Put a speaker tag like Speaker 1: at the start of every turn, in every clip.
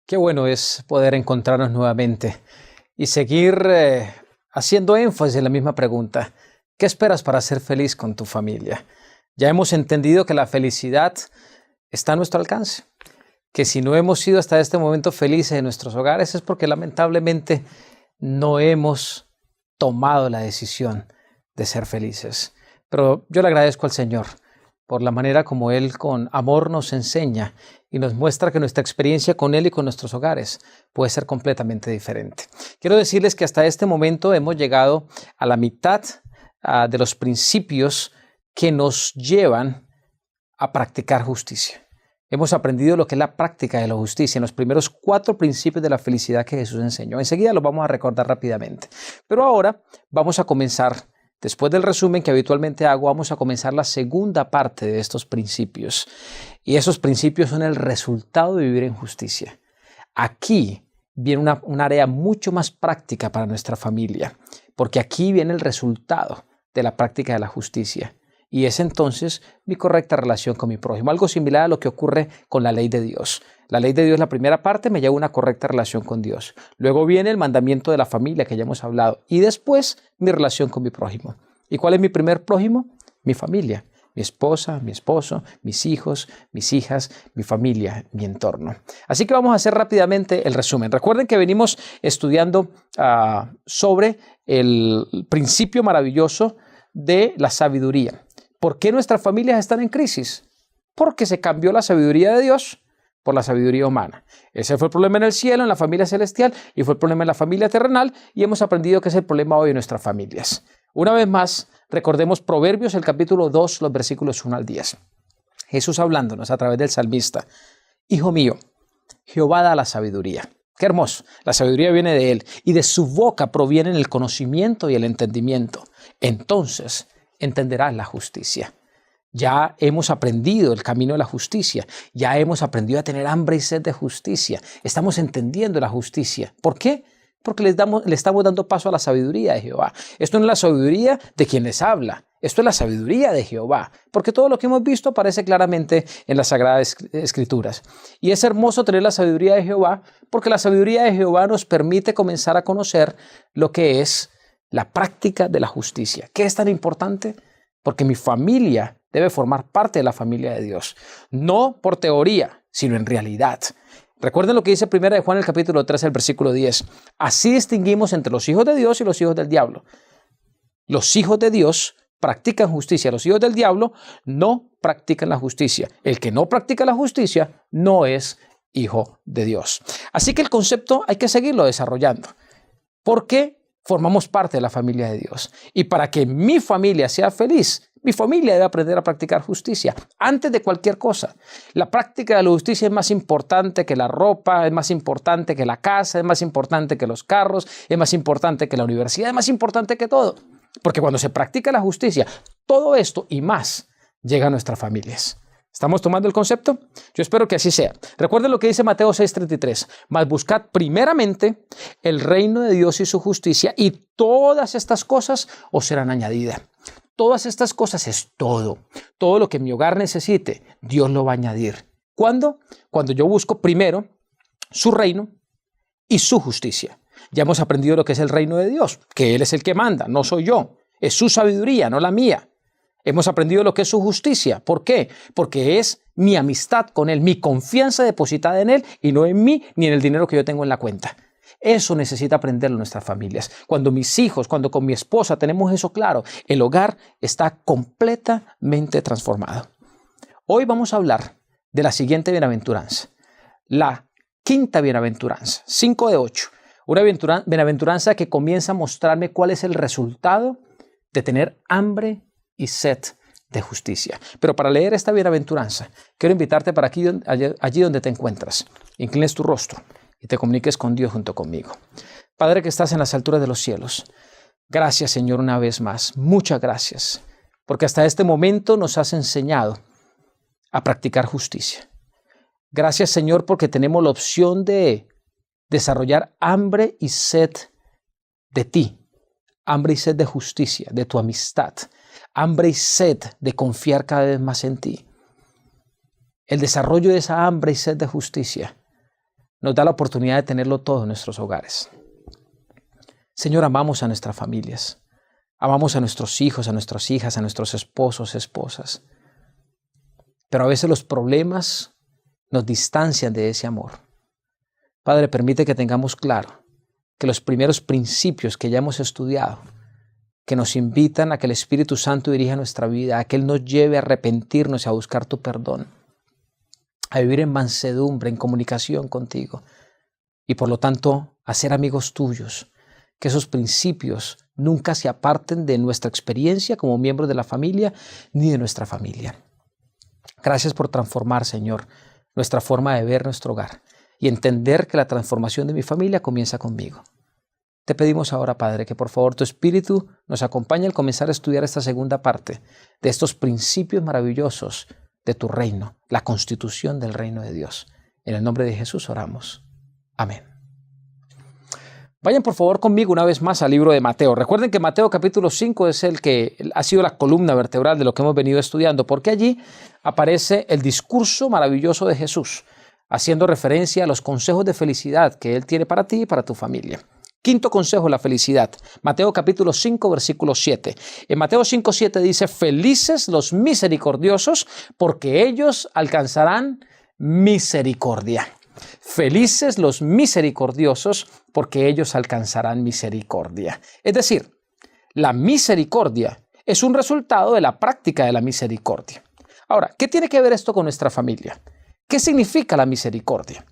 Speaker 1: Qué bueno es poder encontrarnos nuevamente y seguir haciendo énfasis en la misma pregunta. ¿Qué esperas para ser feliz con tu familia? Ya hemos entendido que la felicidad está a nuestro alcance, que si no hemos sido hasta este momento felices en nuestros hogares es porque lamentablemente no hemos tomado la decisión de ser felices. Pero yo le agradezco al Señor por la manera como Él con amor nos enseña y nos muestra que nuestra experiencia con Él y con nuestros hogares puede ser completamente diferente. Quiero decirles que hasta este momento hemos llegado a la mitad de los principios que nos llevan a practicar justicia. Hemos aprendido lo que es la práctica de la justicia en los primeros 4 principios de la felicidad que Jesús enseñó. Enseguida los vamos a recordar rápidamente. Pero ahora vamos a comenzar. Después del resumen que habitualmente hago, vamos a comenzar la segunda parte de estos principios. Y esos principios son el resultado de vivir en justicia. Aquí viene un área mucho más práctica para nuestra familia, porque aquí viene el resultado de la práctica de la justicia. Y es entonces mi correcta relación con mi prójimo. Algo similar a lo que ocurre con la ley de Dios. La ley de Dios, la primera parte, me lleva a una correcta relación con Dios. Luego viene el mandamiento de la familia que ya hemos hablado. Y después mi relación con mi prójimo. ¿Y cuál es mi primer prójimo? Mi familia. Mi esposa, mi esposo, mis hijos, mis hijas, mi familia, mi entorno. Así que vamos a hacer rápidamente el resumen. Recuerden que venimos estudiando sobre el principio maravilloso de la sabiduría. ¿Por qué nuestras familias están en crisis? Porque se cambió la sabiduría de Dios por la sabiduría humana. Ese fue el problema en el cielo, en la familia celestial, y fue el problema en la familia terrenal, y hemos aprendido que es el problema hoy en nuestras familias. Una vez más, recordemos Proverbios, el capítulo 2, los versículos 1 al 10. Jesús hablándonos a través del salmista. Hijo mío, Jehová da la sabiduría. Qué hermoso. La sabiduría viene de Él, y de su boca provienen el conocimiento y el entendimiento. Entonces entenderás la justicia. Ya hemos aprendido el camino de la justicia. Ya hemos aprendido a tener hambre y sed de justicia. Estamos entendiendo la justicia. ¿Por qué? Porque le estamos dando paso a la sabiduría de Jehová. Esto no es la sabiduría de quien les habla. Esto es la sabiduría de Jehová. Porque todo lo que hemos visto aparece claramente en las Sagradas Escrituras. Y es hermoso tener la sabiduría de Jehová, porque la sabiduría de Jehová nos permite comenzar a conocer lo que es la práctica de la justicia. ¿Qué es tan importante? Porque mi familia debe formar parte de la familia de Dios. No por teoría, sino en realidad. Recuerden lo que dice 1 de Juan, el capítulo 3, el versículo 10. Así distinguimos entre los hijos de Dios y los hijos del diablo. Los hijos de Dios practican justicia. Los hijos del diablo no practican la justicia. El que no practica la justicia no es hijo de Dios. Así que el concepto hay que seguirlo desarrollando. ¿Por qué? Formamos parte de la familia de Dios. Y para que mi familia sea feliz, mi familia debe aprender a practicar justicia antes de cualquier cosa. La práctica de la justicia es más importante que la ropa, es más importante que la casa, es más importante que los carros, es más importante que la universidad, es más importante que todo. Porque cuando se practica la justicia, todo esto y más llega a nuestras familias. ¿Estamos tomando el concepto? Yo espero que así sea. Recuerden lo que dice Mateo 6:33. Mas buscad primeramente el reino de Dios y su justicia, y todas estas cosas os serán añadidas. Todas estas cosas es todo. Todo lo que mi hogar necesite, Dios lo va a añadir. ¿Cuándo? Cuando yo busco primero su reino y su justicia. Ya hemos aprendido lo que es el reino de Dios, que Él es el que manda, no soy yo. Es su sabiduría, no la mía. Hemos aprendido lo que es su justicia. ¿Por qué? Porque es mi amistad con Él, mi confianza depositada en Él y no en mí ni en el dinero que yo tengo en la cuenta. Eso necesita aprenderlo nuestras familias. Cuando mis hijos, cuando con mi esposa tenemos eso claro, el hogar está completamente transformado. Hoy vamos a hablar de la siguiente bienaventuranza. La quinta bienaventuranza, 5 de 8. Una bienaventuranza que comienza a mostrarme cuál es el resultado de tener hambre y sed de justicia. Pero para leer esta bienaventuranza, quiero invitarte para allí donde te encuentras. Inclines tu rostro y te comuniques con Dios junto conmigo. Padre que estás en las alturas de los cielos, gracias Señor una vez más, muchas gracias, porque hasta este momento nos has enseñado a practicar justicia. Gracias Señor porque tenemos la opción de desarrollar hambre y sed de ti, hambre y sed de justicia, de tu amistad, hambre y sed de confiar cada vez más en ti. El desarrollo de esa hambre y sed de justicia nos da la oportunidad de tenerlo todo en nuestros hogares. Señor, amamos a nuestras familias, amamos a nuestros hijos, a nuestras hijas, a nuestros esposos, esposas. Pero a veces los problemas nos distancian de ese amor. Padre, permite que tengamos claro que los primeros principios que ya hemos estudiado, que nos invitan a que el Espíritu Santo dirija nuestra vida, a que Él nos lleve a arrepentirnos y a buscar tu perdón, a vivir en mansedumbre, en comunicación contigo y por lo tanto a ser amigos tuyos, que esos principios nunca se aparten de nuestra experiencia como miembros de la familia ni de nuestra familia. Gracias por transformar, Señor, nuestra forma de ver nuestro hogar y entender que la transformación de mi familia comienza conmigo. Te pedimos ahora, Padre, que por favor tu Espíritu nos acompañe al comenzar a estudiar esta segunda parte de estos principios maravillosos de tu reino, la constitución del reino de Dios. En el nombre de Jesús oramos. Amén. Vayan por favor conmigo una vez más al libro de Mateo. Recuerden que Mateo capítulo 5 es el que ha sido la columna vertebral de lo que hemos venido estudiando, porque allí aparece el discurso maravilloso de Jesús, haciendo referencia a los consejos de felicidad que Él tiene para ti y para tu familia. Quinto consejo, la felicidad. Mateo capítulo 5, versículo 7. En Mateo 5, 7 dice, felices los misericordiosos, porque ellos alcanzarán misericordia. Felices los misericordiosos, porque ellos alcanzarán misericordia. Es decir, la misericordia es un resultado de la práctica de la misericordia. Ahora, ¿qué tiene que ver esto con nuestra familia? ¿Qué significa la misericordia?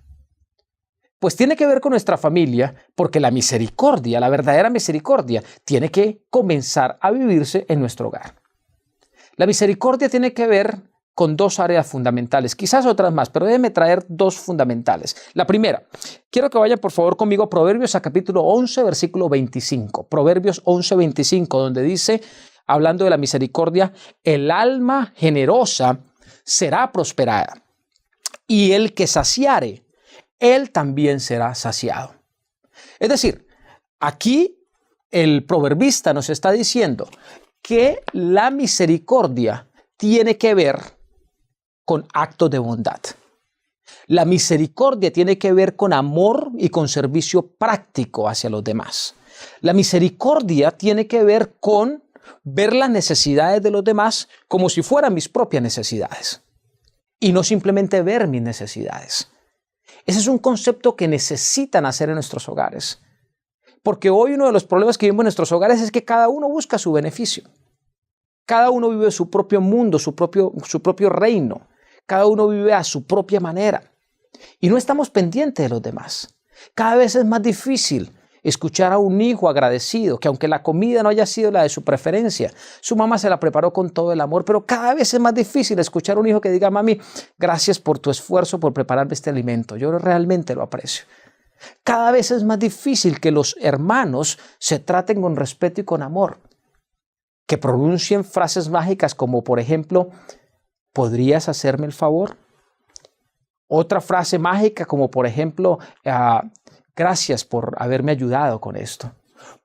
Speaker 1: Pues tiene que ver con nuestra familia porque la misericordia, la verdadera misericordia, tiene que comenzar a vivirse en nuestro hogar. La misericordia tiene que ver con dos áreas fundamentales, quizás otras más, pero déjeme traer dos fundamentales. La primera, quiero que vayan por favor conmigo a Proverbios a capítulo 11, versículo 25. Proverbios 11, 25, donde dice, hablando de la misericordia, el alma generosa será prosperada y el que saciare, él también será saciado. Es decir, aquí el proverbista nos está diciendo que la misericordia tiene que ver con actos de bondad. La misericordia tiene que ver con amor y con servicio práctico hacia los demás. La misericordia tiene que ver con ver las necesidades de los demás como si fueran mis propias necesidades y no simplemente ver mis necesidades. Ese es un concepto que necesitan hacer en nuestros hogares. Porque hoy uno de los problemas que vivimos en nuestros hogares es que cada uno busca su beneficio. Cada uno vive su propio mundo, su propio reino. Cada uno vive a su propia manera. Y no estamos pendientes de los demás. Cada vez es más difícil escuchar a un hijo agradecido, que aunque la comida no haya sido la de su preferencia, su mamá se la preparó con todo el amor, pero cada vez es más difícil escuchar a un hijo que diga, mami, gracias por tu esfuerzo por prepararme este alimento, yo realmente lo aprecio. Cada vez es más difícil que los hermanos se traten con respeto y con amor, que pronuncien frases mágicas como, por ejemplo, ¿podrías hacerme el favor? Otra frase mágica como, por ejemplo, gracias por haberme ayudado con esto.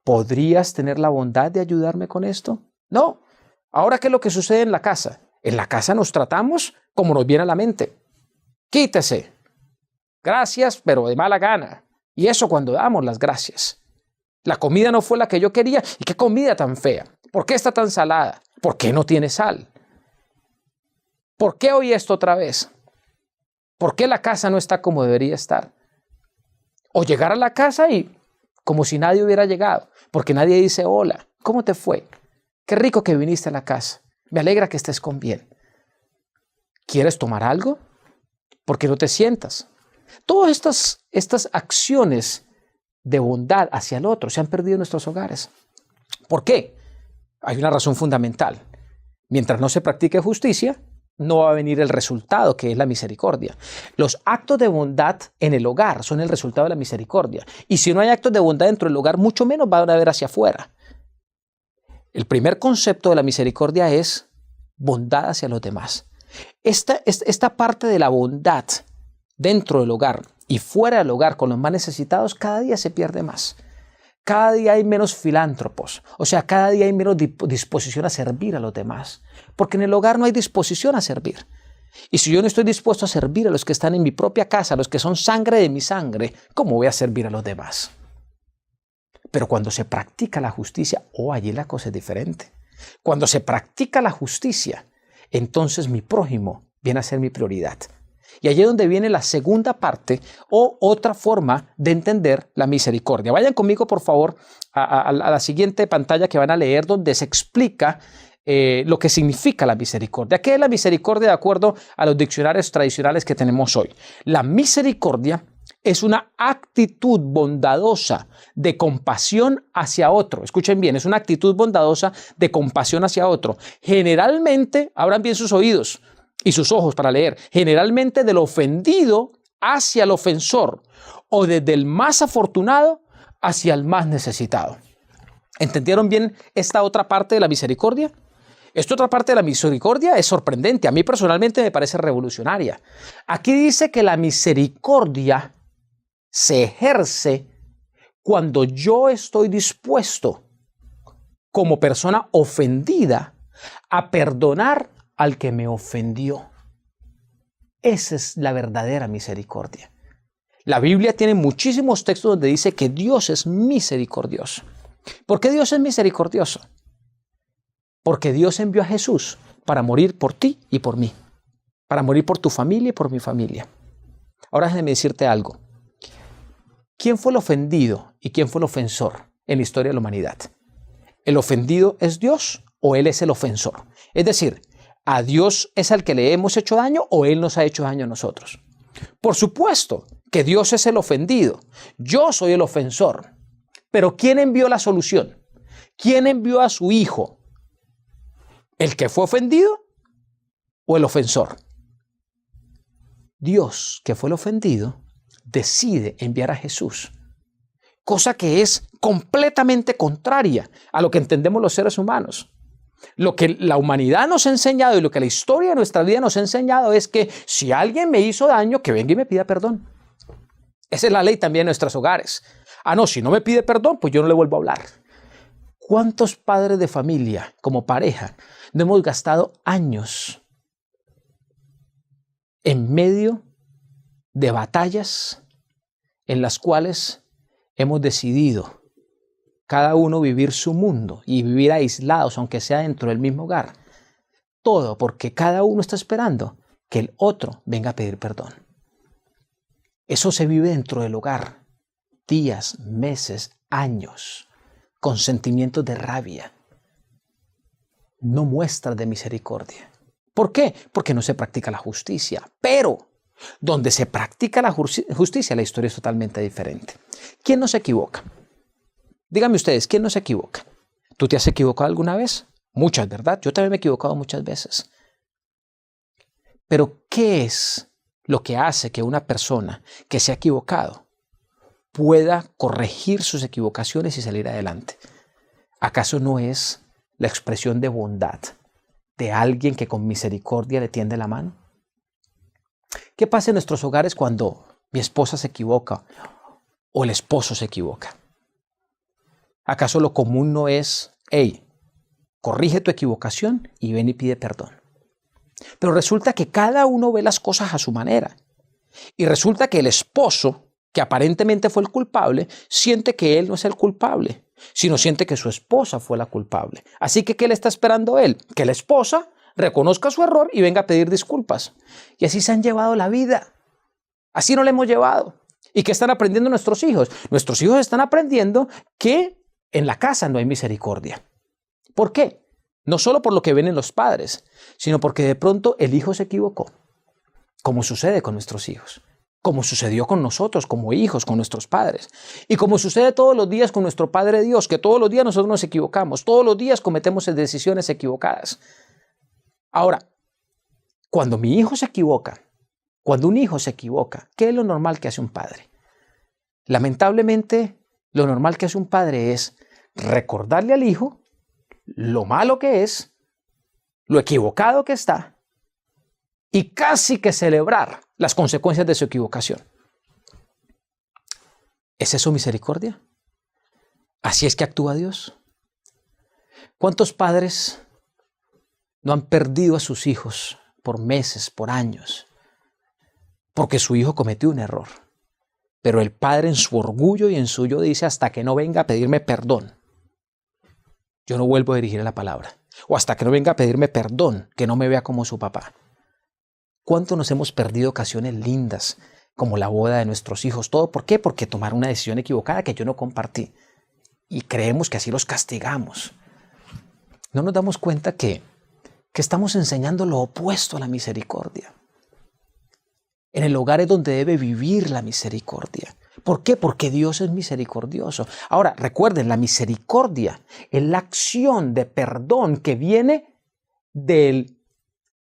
Speaker 1: ¿Podrías tener la bondad de ayudarme con esto? No. Ahora, ¿qué es lo que sucede en la casa? En la casa nos tratamos como nos viene a la mente. Quítese. Gracias, pero de mala gana. Y eso cuando damos las gracias. La comida no fue la que yo quería. ¿Y qué comida tan fea? ¿Por qué está tan salada? ¿Por qué no tiene sal? ¿Por qué hoy esto otra vez? ¿Por qué la casa no está como debería estar? O llegar a la casa y como si nadie hubiera llegado, porque nadie dice hola, ¿cómo te fue? Qué rico que viniste a la casa, me alegra que estés con bien. ¿Quieres tomar algo? ¿Por qué no te sientas? Todas estas acciones de bondad hacia el otro se han perdido en nuestros hogares. ¿Por qué? Hay una razón fundamental. Mientras no se practique justicia, no va a venir el resultado, que es la misericordia. Los actos de bondad en el hogar son el resultado de la misericordia. Y si no hay actos de bondad dentro del hogar, mucho menos van a haber hacia afuera. El primer concepto de la misericordia es bondad hacia los demás. Esta parte de la bondad dentro del hogar y fuera del hogar con los más necesitados, cada día se pierde más. Cada día hay menos filántropos, o sea, cada día hay menos disposición a servir a los demás, porque en el hogar no hay disposición a servir. Y si yo no estoy dispuesto a servir a los que están en mi propia casa, a los que son sangre de mi sangre, ¿cómo voy a servir a los demás? Pero cuando se practica la justicia, allí la cosa es diferente. Cuando se practica la justicia, entonces mi prójimo viene a ser mi prioridad. Y allí es donde viene la segunda parte o otra forma de entender la misericordia. Vayan conmigo, por favor, a la siguiente pantalla que van a leer, donde se explica lo que significa la misericordia. ¿Qué es la misericordia de acuerdo a los diccionarios tradicionales que tenemos hoy? La misericordia es una actitud bondadosa de compasión hacia otro. Escuchen bien, es una actitud bondadosa de compasión hacia otro. Generalmente, abran bien sus oídos y sus ojos para leer, generalmente del ofendido hacia el ofensor o desde el más afortunado hacia el más necesitado. ¿Entendieron bien esta otra parte de la misericordia? Esta otra parte de la misericordia es sorprendente. A mí personalmente me parece revolucionaria. Aquí dice que la misericordia se ejerce cuando yo estoy dispuesto, como persona ofendida, a perdonar al que me ofendió. Esa es la verdadera misericordia. La Biblia tiene muchísimos textos donde dice que Dios es misericordioso. ¿Por qué Dios es misericordioso? Porque Dios envió a Jesús para morir por ti y por mí, para morir por tu familia y por mi familia. Ahora déjame decirte algo. ¿Quién fue el ofendido y quién fue el ofensor en la historia de la humanidad? ¿El ofendido es Dios o Él es el ofensor? Es decir, ¿a Dios es al que le hemos hecho daño o Él nos ha hecho daño a nosotros? Por supuesto que Dios es el ofendido. Yo soy el ofensor. Pero ¿quién envió la solución? ¿Quién envió a su hijo? ¿El que fue ofendido o el ofensor? Dios, que fue el ofendido, decide enviar a Jesús, cosa que es completamente contraria a lo que entendemos los seres humanos. Lo que la humanidad nos ha enseñado y lo que la historia de nuestra vida nos ha enseñado es que si alguien me hizo daño, que venga y me pida perdón. Esa es la ley también en nuestros hogares. No, si no me pide perdón, pues yo no le vuelvo a hablar. ¿Cuántos padres de familia, como pareja, no hemos gastado años en medio de batallas en las cuales hemos decidido cada uno vivir su mundo y vivir aislados, aunque sea dentro del mismo hogar? Todo porque cada uno está esperando que el otro venga a pedir perdón. Eso se vive dentro del hogar, días, meses, años, con sentimientos de rabia, no muestras de misericordia. ¿Por qué? Porque no se practica la justicia. Pero donde se practica la justicia, la historia es totalmente diferente. ¿Quién no se equivoca? Díganme ustedes, ¿quién no se equivoca? ¿Tú te has equivocado alguna vez? Muchas, ¿verdad? Yo también me he equivocado muchas veces. Pero ¿qué es lo que hace que una persona que se ha equivocado pueda corregir sus equivocaciones y salir adelante? ¿Acaso no es la expresión de bondad de alguien que con misericordia le tiende la mano? ¿Qué pasa en nuestros hogares cuando mi esposa se equivoca o el esposo se equivoca? ¿Acaso lo común no es, hey, corrige tu equivocación y ven y pide perdón? Pero resulta que cada uno ve las cosas a su manera. Y resulta que el esposo, que aparentemente fue el culpable, siente que él no es el culpable, sino siente que su esposa fue la culpable. Así que, ¿qué le está esperando él? Que la esposa reconozca su error y venga a pedir disculpas. Y así se han llevado la vida. Así no la hemos llevado. ¿Y qué están aprendiendo nuestros hijos? Nuestros hijos están aprendiendo que en la casa no hay misericordia. ¿Por qué? No solo por lo que ven en los padres, sino porque de pronto el hijo se equivocó, como sucede con nuestros hijos, como sucedió con nosotros como hijos, con nuestros padres, y como sucede todos los días con nuestro Padre Dios, que todos los días nosotros nos equivocamos, todos los días cometemos decisiones equivocadas. Ahora, cuando mi hijo se equivoca, cuando un hijo se equivoca, ¿qué es lo normal que hace un padre? Lamentablemente, lo normal que hace un padre es recordarle al hijo lo malo que es, lo equivocado que está, y casi que celebrar las consecuencias de su equivocación. ¿Es eso misericordia? ¿Así es que actúa Dios? ¿Cuántos padres no han perdido a sus hijos por meses, por años, porque su hijo cometió un error? Pero el padre en su orgullo y en suyo dice: hasta que no venga a pedirme perdón, yo no vuelvo a dirigir la palabra. O hasta que no venga a pedirme perdón, que no me vea como su papá. ¿Cuánto nos hemos perdido ocasiones lindas, como la boda de nuestros hijos? ¿Todo por qué? Porque tomaron una decisión equivocada que yo no compartí. Y creemos que así los castigamos. No nos damos cuenta que estamos enseñando lo opuesto a la misericordia. En el hogar es donde debe vivir la misericordia. ¿Por qué? Porque Dios es misericordioso. Ahora, recuerden, la misericordia es la acción de perdón que viene del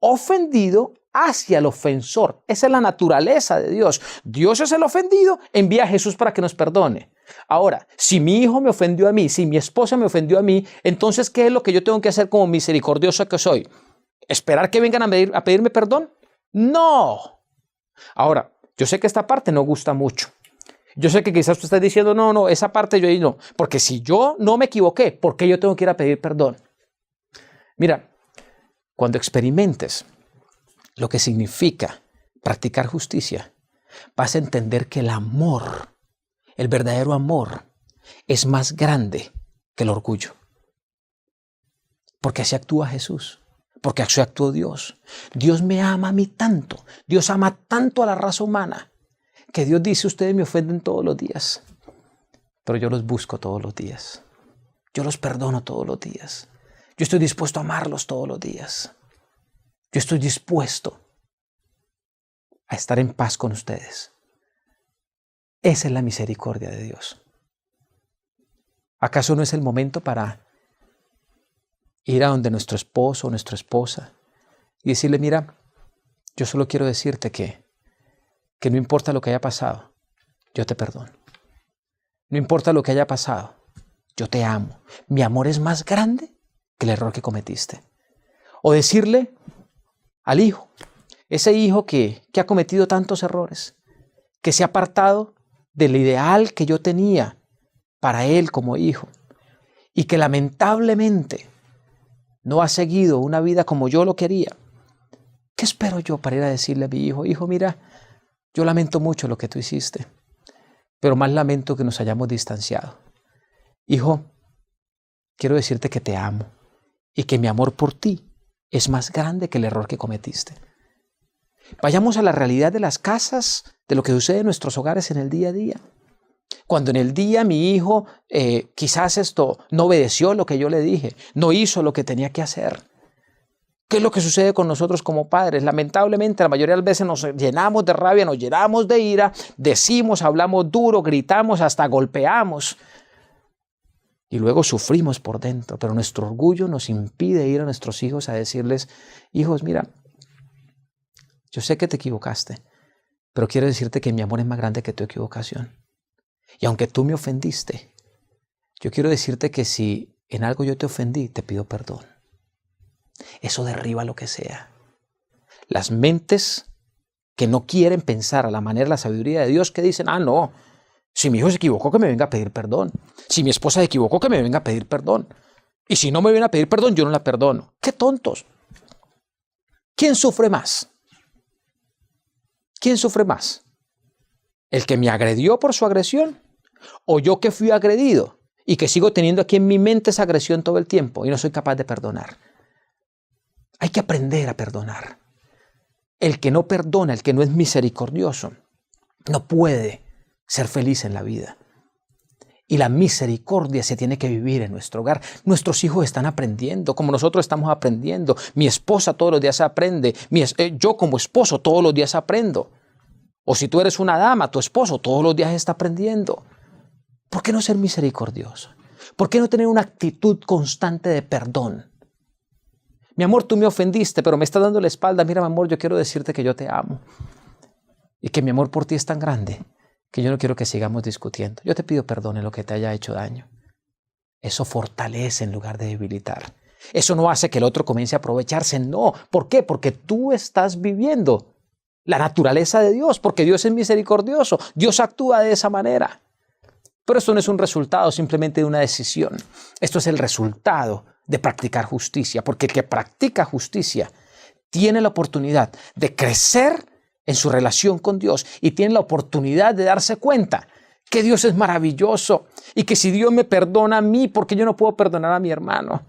Speaker 1: ofendido hacia el ofensor. Esa es la naturaleza de Dios. Dios es el ofendido, envía a Jesús para que nos perdone. Ahora, si mi hijo me ofendió a mí, si mi esposa me ofendió a mí, entonces, ¿qué es lo que yo tengo que hacer como misericordioso que soy? ¿Esperar que vengan a pedirme perdón? ¡No! Ahora, yo sé que esta parte no gusta mucho. Yo sé que quizás usted está diciendo: no, esa parte yo ahí no. Porque si yo no me equivoqué, ¿por qué yo tengo que ir a pedir perdón? Mira, cuando experimentes lo que significa practicar justicia, vas a entender que el amor, el verdadero amor, es más grande que el orgullo. Porque así actúa Jesús. Porque así actuó Dios. Dios me ama a mí tanto. Dios ama tanto a la raza humana que Dios dice: ustedes me ofenden todos los días, pero yo los busco todos los días. Yo los perdono todos los días. Yo estoy dispuesto a amarlos todos los días. Yo estoy dispuesto a estar en paz con ustedes. Esa es la misericordia de Dios. ¿Acaso no es el momento para ir a donde nuestro esposo o nuestra esposa y decirle: mira, yo solo quiero decirte que no importa lo que haya pasado, yo te perdono. No importa lo que haya pasado, yo te amo. Mi amor es más grande que el error que cometiste. O decirle al hijo, ese hijo que ha cometido tantos errores, que se ha apartado del ideal que yo tenía para él como hijo y que lamentablemente no ha seguido una vida como yo lo quería. ¿Qué espero yo para ir a decirle a mi hijo: hijo, mira, yo lamento mucho lo que tú hiciste, pero más lamento que nos hayamos distanciado? Hijo, quiero decirte que te amo y que mi amor por ti es más grande que el error que cometiste. Vayamos a la realidad de las casas, de lo que sucede en nuestros hogares en el día a día. Cuando en el día mi hijo quizás no obedeció lo que yo le dije, no hizo lo que tenía que hacer. ¿Qué es lo que sucede con nosotros como padres? Lamentablemente, la mayoría de las veces nos llenamos de rabia, nos llenamos de ira, decimos, hablamos duro, gritamos, hasta golpeamos. Y luego sufrimos por dentro, pero nuestro orgullo nos impide ir a nuestros hijos a decirles: hijos, mira, yo sé que te equivocaste, pero quiero decirte que mi amor es más grande que tu equivocación. Y aunque tú me ofendiste, yo quiero decirte que si en algo yo te ofendí, te pido perdón. Eso derriba lo que sea. Las mentes que no quieren pensar a la manera de la sabiduría de Dios, que dicen: no, si mi hijo se equivocó, que me venga a pedir perdón. Si mi esposa se equivocó, que me venga a pedir perdón. Y si no me viene a pedir perdón, yo no la perdono. ¡Qué tontos! ¿Quién sufre más? ¿Quién sufre más? ¿El que me agredió por su agresión? ¿O yo que fui agredido y que sigo teniendo aquí en mi mente esa agresión todo el tiempo y no soy capaz de perdonar? Hay que aprender a perdonar. El que no perdona, el que no es misericordioso, no puede ser feliz en la vida. Y la misericordia se tiene que vivir en nuestro hogar. Nuestros hijos están aprendiendo, como nosotros estamos aprendiendo. Mi esposa todos los días aprende. Yo como esposo todos los días aprendo. O si tú eres una dama, tu esposo todos los días está aprendiendo. ¿Por qué no ser misericordioso? ¿Por qué no tener una actitud constante de perdón? Mi amor, tú me ofendiste, pero me estás dando la espalda. Mira, mi amor, yo quiero decirte que yo te amo. Y que mi amor por ti es tan grande que yo no quiero que sigamos discutiendo. Yo te pido perdón en lo que te haya hecho daño. Eso fortalece en lugar de debilitar. Eso no hace que el otro comience a aprovecharse. No. ¿Por qué? Porque tú estás viviendo la naturaleza de Dios. Porque Dios es misericordioso. Dios actúa de esa manera. Pero esto no es un resultado simplemente de una decisión. Esto es el resultado de practicar justicia, porque el que practica justicia tiene la oportunidad de crecer en su relación con Dios y tiene la oportunidad de darse cuenta que Dios es maravilloso y que si Dios me perdona a mí, ¿por qué yo no puedo perdonar a mi hermano?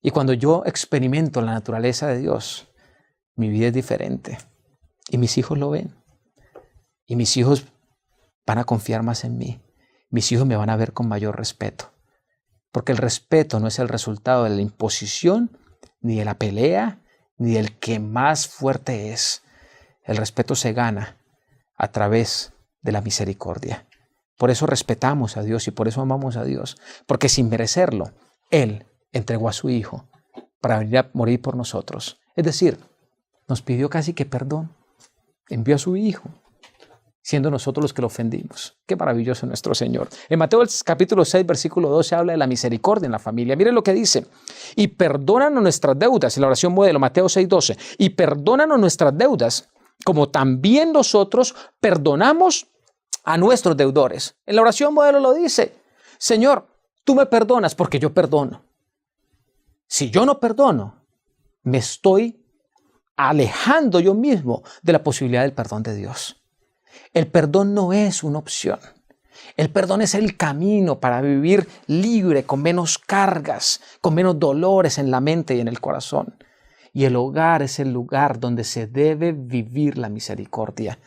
Speaker 1: Y cuando yo experimento la naturaleza de Dios, mi vida es diferente y mis hijos lo ven y mis hijos van a confiar más en mí. Mis hijos me van a ver con mayor respeto, porque el respeto no es el resultado de la imposición, ni de la pelea, ni del que más fuerte es. El respeto se gana a través de la misericordia. Por eso respetamos a Dios y por eso amamos a Dios, porque sin merecerlo, Él entregó a su Hijo para venir a morir por nosotros. Es decir, nos pidió casi que perdón, envió a su Hijo, siendo nosotros los que lo ofendimos. Qué maravilloso nuestro Señor. En Mateo capítulo 6, versículo 12 habla de la misericordia en la familia. Miren lo que dice. Y perdónanos nuestras deudas, en la oración modelo, Mateo 6, 12. Y perdónanos nuestras deudas, como también nosotros perdonamos a nuestros deudores. En la oración modelo lo dice. Señor, tú me perdonas porque yo perdono. Si yo no perdono, me estoy alejando yo mismo de la posibilidad del perdón de Dios. El perdón no es una opción. El perdón es el camino para vivir libre, con menos cargas, con menos dolores en la mente y en el corazón. Y el hogar es el lugar donde se debe vivir la misericordia.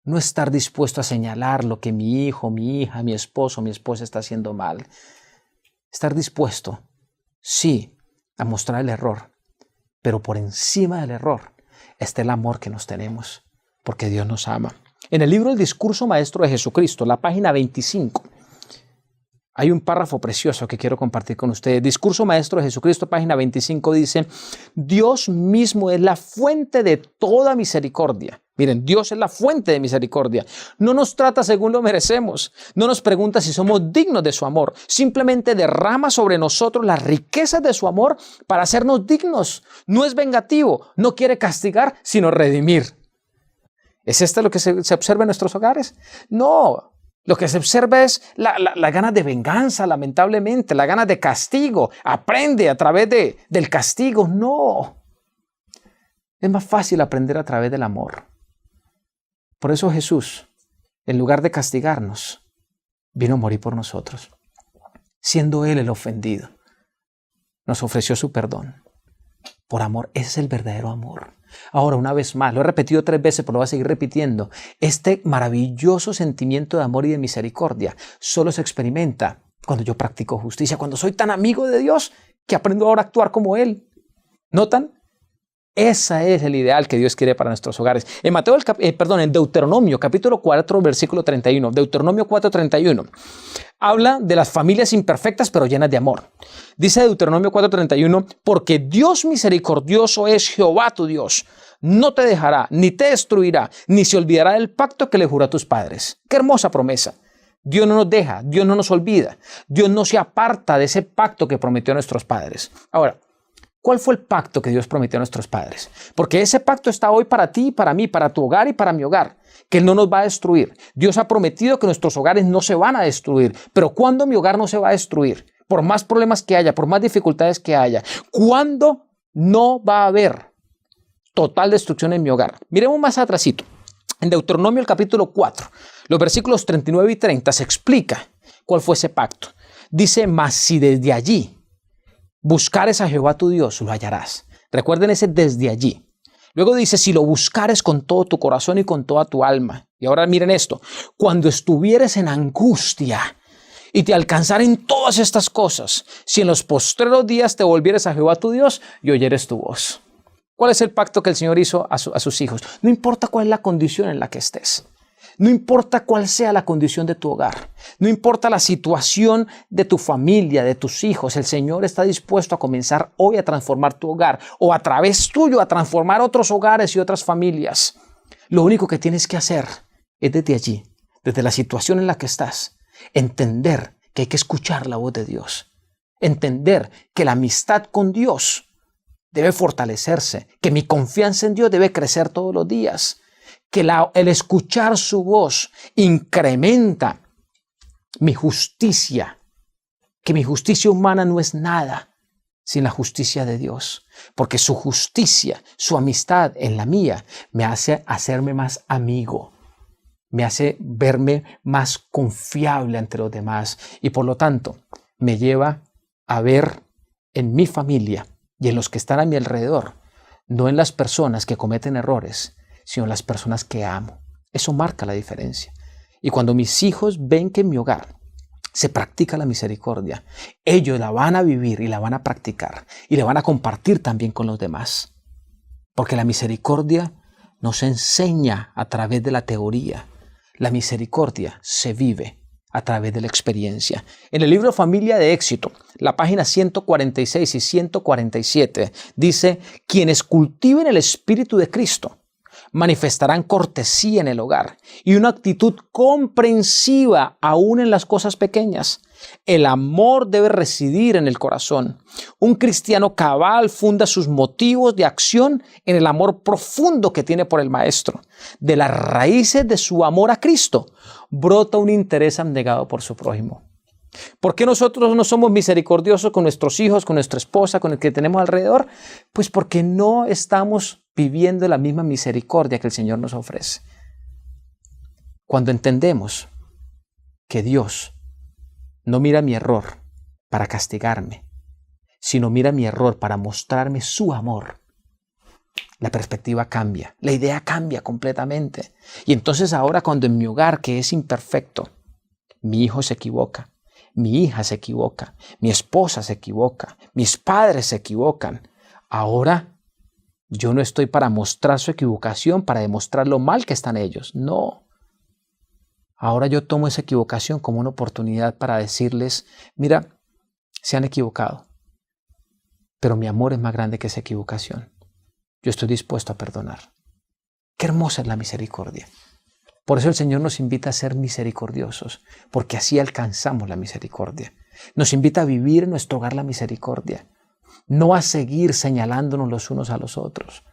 Speaker 1: No estar dispuesto a señalar lo que mi hijo, mi hija, mi esposo, mi esposa está haciendo mal. Estar dispuesto, sí, a mostrar el error, pero por encima del error está el amor que nos tenemos, porque Dios nos ama. En el libro El Discurso Maestro de Jesucristo, la página 25, hay un párrafo precioso que quiero compartir con ustedes. Discurso Maestro de Jesucristo, página 25, dice: Dios mismo es la fuente de toda misericordia. Miren, Dios es la fuente de misericordia. No nos trata según lo merecemos. No nos pregunta si somos dignos de su amor. Simplemente derrama sobre nosotros las riquezas de su amor para hacernos dignos. No es vengativo, no quiere castigar, sino redimir. ¿Es esto lo que se observa en nuestros hogares? No. Lo que se observa es la ganas de venganza, lamentablemente, la ganas de castigo. Aprende a través del castigo. No. Es más fácil aprender a través del amor. Por eso Jesús, en lugar de castigarnos, vino a morir por nosotros. Siendo Él el ofendido, nos ofreció su perdón. Por amor, ese es el verdadero amor. Ahora, una vez más, lo he repetido 3 veces, pero lo voy a seguir repitiendo. Este maravilloso sentimiento de amor y de misericordia solo se experimenta cuando yo practico justicia, cuando soy tan amigo de Dios que aprendo ahora a actuar como Él. ¿Notan? Ese es el ideal que Dios quiere para nuestros hogares. En en Deuteronomio, capítulo 4, versículo 31, Deuteronomio 4, 31, habla de las familias imperfectas pero llenas de amor. Dice Deuteronomio 4, 31, porque Dios misericordioso es Jehová tu Dios. No te dejará, ni te destruirá, ni se olvidará del pacto que le juró a tus padres. Qué hermosa promesa. Dios no nos deja, Dios no nos olvida. Dios no se aparta de ese pacto que prometió a nuestros padres. Ahora, ¿cuál fue el pacto que Dios prometió a nuestros padres? Porque ese pacto está hoy para ti y para mí, para tu hogar y para mi hogar, que Él no nos va a destruir. Dios ha prometido que nuestros hogares no se van a destruir. Pero ¿cuándo mi hogar no se va a destruir? Por más problemas que haya, por más dificultades que haya. ¿Cuándo no va a haber total destrucción en mi hogar? Miremos más atrasito. En Deuteronomio, el capítulo 4, los versículos 39 y 30, se explica cuál fue ese pacto. Dice: mas si desde allí buscares a Jehová tu Dios, lo hallarás. Recuerden ese desde allí. Luego dice: si lo buscares con todo tu corazón y con toda tu alma. Y ahora miren esto: cuando estuvieres en angustia y te alcanzaren todas estas cosas, si en los postreros días te volvieres a Jehová tu Dios y oyeres tu voz. ¿Cuál es el pacto que el Señor hizo a sus hijos? No importa cuál es la condición en la que estés. No importa cuál sea la condición de tu hogar, no importa la situación de tu familia, de tus hijos, el Señor está dispuesto a comenzar hoy a transformar tu hogar o a través tuyo a transformar otros hogares y otras familias. Lo único que tienes que hacer es desde allí, desde la situación en la que estás, entender que hay que escuchar la voz de Dios, entender que la amistad con Dios debe fortalecerse, que mi confianza en Dios debe crecer todos los días, que el escuchar su voz incrementa mi justicia, que mi justicia humana no es nada sin la justicia de Dios, porque su justicia, su amistad en la mía, me hace hacerme más amigo, me hace verme más confiable ante los demás y por lo tanto me lleva a ver en mi familia y en los que están a mi alrededor, no en las personas que cometen errores, sino en las personas que amo. Eso marca la diferencia. Y cuando mis hijos ven que en mi hogar se practica la misericordia, ellos la van a vivir y la van a practicar y la van a compartir también con los demás. Porque la misericordia no se enseña a través de la teoría. La misericordia se vive a través de la experiencia. En el libro Familia de Éxito, la página 146 y 147, dice: quienes cultiven el espíritu de Cristo manifestarán cortesía en el hogar y una actitud comprensiva aún en las cosas pequeñas. El amor debe residir en el corazón. Un cristiano cabal funda sus motivos de acción en el amor profundo que tiene por el Maestro. De las raíces de su amor a Cristo brota un interés abnegado por su prójimo. ¿Por qué nosotros no somos misericordiosos con nuestros hijos, con nuestra esposa, con el que tenemos alrededor? Pues porque no estamos viviendo la misma misericordia que el Señor nos ofrece. Cuando entendemos que Dios no mira mi error para castigarme, sino mira mi error para mostrarme su amor, la perspectiva cambia, la idea cambia completamente. Y entonces ahora cuando en mi hogar, que es imperfecto, mi hijo se equivoca, mi hija se equivoca, mi esposa se equivoca, mis padres se equivocan, ahora yo no estoy para mostrar su equivocación, para demostrar lo mal que están ellos. No. Ahora yo tomo esa equivocación como una oportunidad para decirles: mira, se han equivocado, pero mi amor es más grande que esa equivocación. Yo estoy dispuesto a perdonar. Qué hermosa es la misericordia. Por eso el Señor nos invita a ser misericordiosos, porque así alcanzamos la misericordia. Nos invita a vivir en nuestro hogar la misericordia. No a seguir señalándonos los unos a los otros.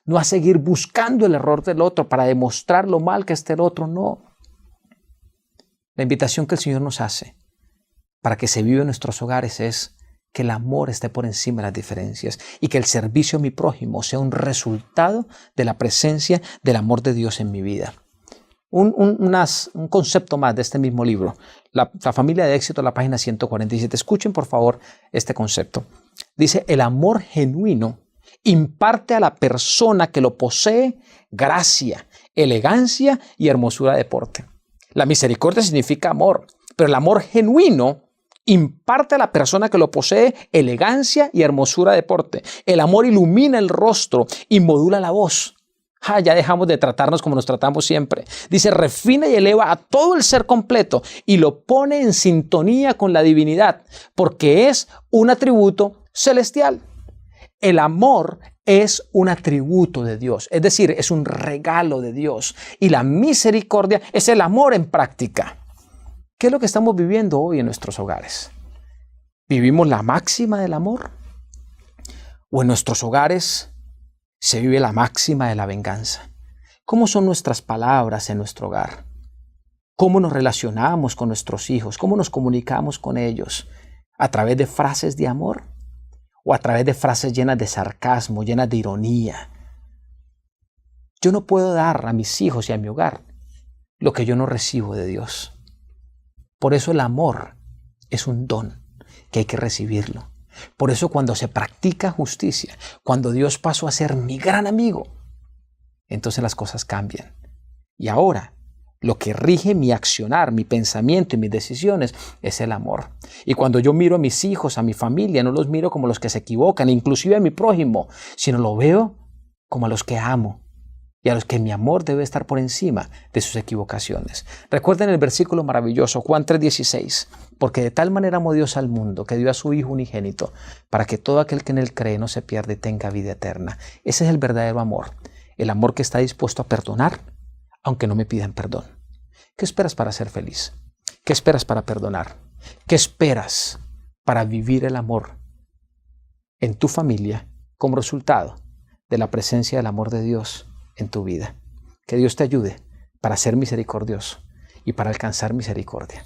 Speaker 1: No a seguir buscando el error del otro para demostrar lo mal que esté el otro. No. La invitación que el Señor nos hace para que se viva en nuestros hogares es que el amor esté por encima de las diferencias y que el servicio a mi prójimo sea un resultado de la presencia del amor de Dios en mi vida. Un concepto más de este mismo libro, la Familia de Éxito, la página 147. Escuchen por favor este concepto. Dice: el amor genuino imparte a la persona que lo posee gracia, elegancia y hermosura de porte. La misericordia significa amor, pero el amor genuino imparte a la persona que lo posee elegancia y hermosura de porte. El amor ilumina el rostro y modula la voz. Ya dejamos de tratarnos como nos tratamos siempre. Dice: refina y eleva a todo el ser completo y lo pone en sintonía con la divinidad, porque es un atributo celestial. El amor es un atributo de Dios, es decir, es un regalo de Dios. Y la misericordia es el amor en práctica. ¿Qué es lo que estamos viviendo hoy en nuestros hogares? ¿Vivimos la máxima del amor? ¿O en nuestros hogares se vive la máxima de la venganza? ¿Cómo son nuestras palabras en nuestro hogar? ¿Cómo nos relacionamos con nuestros hijos? ¿Cómo nos comunicamos con ellos? ¿A través de frases de amor? ¿O a través de frases llenas de sarcasmo, llenas de ironía? Yo no puedo dar a mis hijos y a mi hogar lo que yo no recibo de Dios. Por eso el amor es un don que hay que recibirlo. Por eso cuando se practica justicia, cuando Dios pasó a ser mi gran amigo, entonces las cosas cambian. Y ahora lo que rige mi accionar, mi pensamiento y mis decisiones es el amor. Y cuando yo miro a mis hijos, a mi familia, no los miro como los que se equivocan, inclusive a mi prójimo, sino lo veo como a los que amo y a los que mi amor debe estar por encima de sus equivocaciones. Recuerden el versículo maravilloso, Juan 3:16, porque de tal manera amó Dios al mundo que dio a su Hijo unigénito, para que todo aquel que en él cree no se pierda y tenga vida eterna. Ese es el verdadero amor, el amor que está dispuesto a perdonar, aunque no me pidan perdón. ¿Qué esperas para ser feliz? ¿Qué esperas para perdonar? ¿Qué esperas para vivir el amor en tu familia como resultado de la presencia del amor de Dios en tu vida? Que Dios te ayude para ser misericordioso y para alcanzar misericordia.